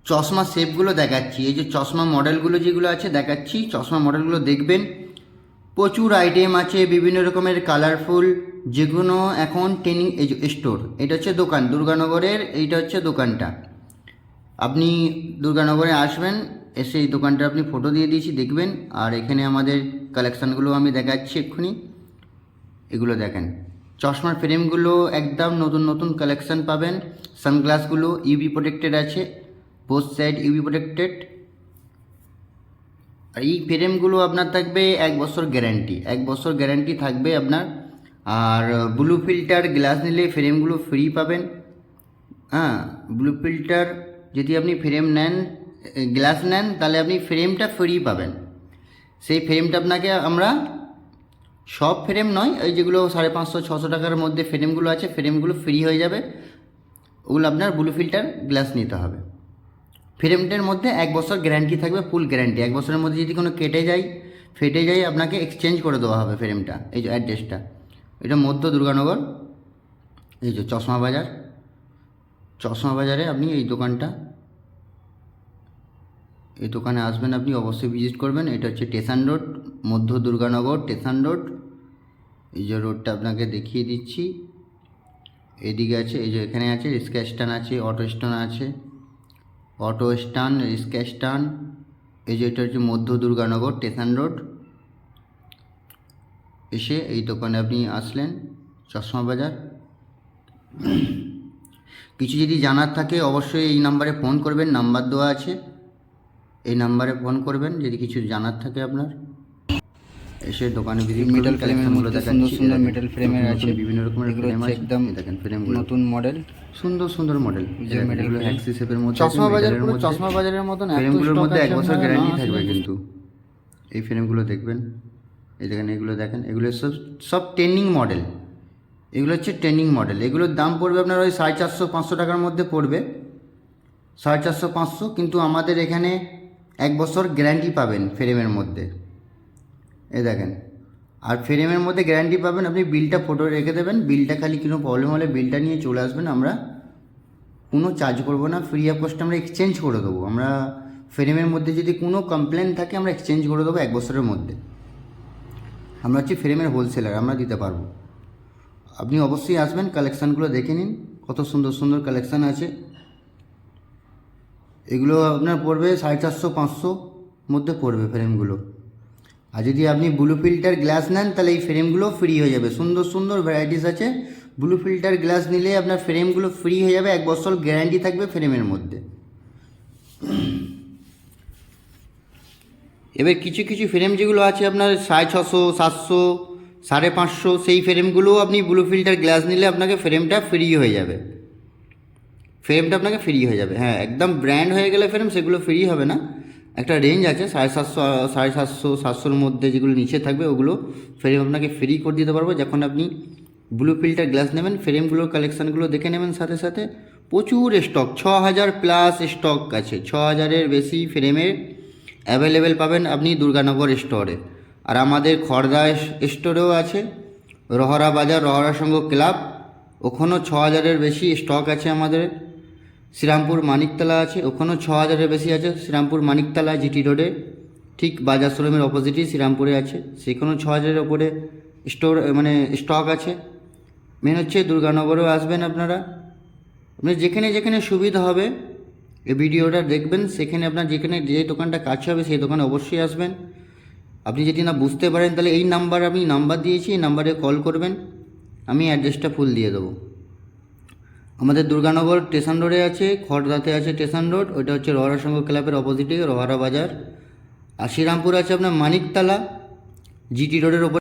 চশমা শেপগুলো দেখাচ্ছি। এই যে চশমা মডেলগুলো যেগুলো আছে দেখাচ্ছি, চশমা মডেলগুলো দেখবেন। প্রচুর আইটেম আছে, বিভিন্ন রকমের কালারফুল, যেগুলো এখন ট্রেনিং এই যে স্টোর, এটা হচ্ছে দোকান দুর্গানগরের, এইটা হচ্ছে দোকানটা। আপনি দুর্গানগরে আসবেন, এসে এই দোকানটা আপনি ফটো দিয়ে দিয়েছি দেখবেন। আর এখানে আমাদের কালেকশানগুলো আমি দেখাচ্ছি এক্ষুনি। এগুলো দেখেন, চশমার ফ্রেমগুলো একদম নতুন নতুন কালেকশান পাবেন। সানগ্লাসগুলো ইউভি প্রোটেক্টেড আছে, বোথ সাইড ইউভি প্রোটেক্টেড। আর এই ফ্রেমগুলো আপনার থাকবে 1 বছর গ্যারান্টি, 1 বছর গ্যারান্টি থাকবে আপনার। আর ব্লু ফিল্টার গ্লাস নিলে ফ্রেমগুলো ফ্রি পাবেন। হ্যাঁ, ব্লু ফিল্টার যদি আপনি ফ্রেম নেন, গ্লাস নেন, তাহলে আপনি ফ্রেমটা ফ্রি পাবেন। সেই ফ্রেমটা আপনাকে আমরা, সব ফ্রেম নয়, ওই যেগুলো 550-600 টাকার মধ্যে ফ্রেমগুলো আছে, ফ্রেমগুলো ফ্রি হয়ে যাবে। ওগুলো আপনার ব্লু ফিল্টার গ্লাস নিতে হবে। ফ্রেমটার মধ্যে 1 বছর গ্যারান্টি থাকবে, ফুল গ্যারান্টি। 1 বছরের মধ্যে যদি কোনো কেটে যায়, ফেটে যায়, আপনাকে এক্সচেঞ্জ করে দেওয়া হবে ফ্রেমটা। এই যে অ্যাড্রেসটা, এটা মধ্য দুর্গানগর, এই যে চশমা বাজার। চশমা বাজারে আপনি এই দোকানটা, এই দোকানে আসবেন, আপনি অবশ্যই ভিজিট করবেন। এটা হচ্ছে স্টেশন রোড, মধ্য দুর্গানগর স্টেশন রোড। এই যে রোডটা আপনাকে দেখিয়ে দিচ্ছি, এদিকে আছে, এই যে এখানে আছে রিক্সা স্ট্যান্ড আছে, অটো স্ট্যান্ড আছে, অটো স্ট্যান্ড, রিক্সা স্ট্যান্ড। এই যে এটা হচ্ছে মধ্য দুর্গানগর স্টেশন রোড। এসে এই দোকানে আপনি আসলেন, চশমা বাজার। কিছু যদি জানার থাকে অবশ্যই এই নাম্বারে ফোন করবেন, নাম্বার দেওয়া আছে, এই নাম্বারে ফোন করবেন যদি কিছু জানার থাকে আপনার। এসে দোকানে ভিজিট মেটাল করবেন, ফ্রেমের কালেকশনগুলো মধ্যে দেখাচ্ছি। সুন্দর সুন্দর মেটাল ফ্রেমের আছে, বিভিন্ন রকমের এগুলো ফ্রেম হচ্ছে আছে, একদম দেখেন ফ্রেমগুলো নতুন মডেল, সুন্দর সুন্দর মডেল। যে মেটাল হ্যাক্সি শেপের মধ্যে চশমা বাজার, মেটালের পুরো মধ্যে। চশমা বাজারের মতন এত ফ্রেমগুলোর stock মধ্যে আছে 1 বছর আপনারা গ্যারান্টি না থাকবে আসলে কিন্তু। এই ফ্রেমগুলো দেখবেন, এই দেখেন, এগুলো দেখেন, এগুলো সব সব ট্রেনিং মডেল। এগুলো হচ্ছে ট্রেনিং মডেল। এগুলোর দাম পড়বে আপনার ওই 450-500 টাকার মধ্যে পড়বে, 450-500। কিন্তু আমাদের এখানে 1 বছর গ্যারান্টি পাবেন ফ্রেমের মধ্যে, এই দেখেন। আর ফ্রেমের মধ্যে গ্যারান্টি পাবেন, আপনি বিলটা ফটো রেখে দেবেন, বিলটা খালি কোনো প্রবলেম হলে বিলটা নিয়ে চলে আসবেন, আমরা কোনো চার্জ করবো না, ফ্রি অফ কস্ট আমরা এক্সচেঞ্জ করে দেবো। আমরা ফ্রেমের মধ্যে যদি কোনো কমপ্লেন থাকে আমরা এক্সচেঞ্জ করে দেবো 1 বছরের মধ্যে। আমরা হচ্ছে ফ্রেমের হোলসেলার, আমরা দিতে পারবো। আপনি অবশ্যই আসবেন, কালেকশানগুলো দেখে নিন, কত সুন্দর সুন্দর কালেকশান আছে। এগুলো আপনার পড়বে 450-500 মধ্যে পড়বে ফ্রেমগুলো। আর যদি আপনি ব্লু ফিল্টার গ্লাস নেন, তাহলে এই ফ্রেমগুলো ফ্রি হয়ে যাবে। সুন্দর সুন্দর ভ্যারাইটিস আছে, ব্লু ফিল্টার গ্লাস নিলে আপনার ফ্রেমগুলো ফ্রি হয়ে যাবে, 1 বছর গ্যারান্টি থাকবে ফ্রেমের মধ্যে। এবার কিছু কিছু ফ্রেম যেগুলো আছে আপনার 650, 700, 550, সেই ফ্রেমগুলোও আপনি ব্লু ফিল্টার গ্লাস নিলে আপনাকে ফ্রেমটা ফ্রি হয়ে যাবে, ফ্রেমটা আপনাকে ফ্রি হয়ে যাবে। হ্যাঁ, একদম ব্র্যান্ড হয়ে গেলে ফ্রেম সেগুলো ফ্রি হবে না। একটা রেঞ্জ আছে 750, 750, 700-র মধ্যে যেগুলো নিচে থাকবে ওগুলো ফ্রেম আপনাকে ফ্রি করে দিতে পারবো। যখন আপনি ব্লু ফিল্টার গ্লাস নেবেন, ফ্রেমগুলোর কালেকশানগুলো দেখে নেবেন। সাথে সাথে প্রচুর স্টক, 6000+ স্টক আছে, 6000-এর বেশি ফ্রেমের অ্যাভেলেবেল পাবেন আপনি দুর্গানগর স্টোরে। আর আমাদের খড়দা স্টোরেও আছে, রহরা বাজার, রহরা সংঘ ক্লাব, ওখানেও 6000-এর বেশি স্টক আছে আমাদের। শ্রীরামপুর মানিকতলা আছে, ওখানেও 6000-এর বেশি আছে। শ্রীরামপুর মানিকতলা জিটি রোডে, ঠিক বাজার শোরুমের অপোজিটই শ্রীরামপুরে আছে, সেখানেও 6000-এর ওপরে স্টোর মানে স্টক আছে। মেন হচ্ছে দুর্গানগরেও আসবেন আপনারা, আপনার যেখানে যেখানে সুবিধা হবে এই ভিডিওটা দেখবেন, সেখানে আপনার যেখানে যে দোকানটা কাছে হবে সেই দোকানে অবশ্যই আসবেন। আপনি যদি না বুঝতে পারেন তাহলে এই নাম্বার, আমি নাম্বার দিয়েছি, এই নাম্বারে কল করবেন, আমি অ্যাড্রেসটা ফুল দিয়ে দেবো। আমাদের দুর্গানগর স্টেশন রোডে আছে, খড়দাতে আছে স্টেশন রোড, ওইটা হচ্ছে রহরা সংঘ ক্লাবের অপোজিটে রহরা বাজার। আর শ্রীরামপুর আছে আপনার মানিকতলা জিটি রোডের ওপর।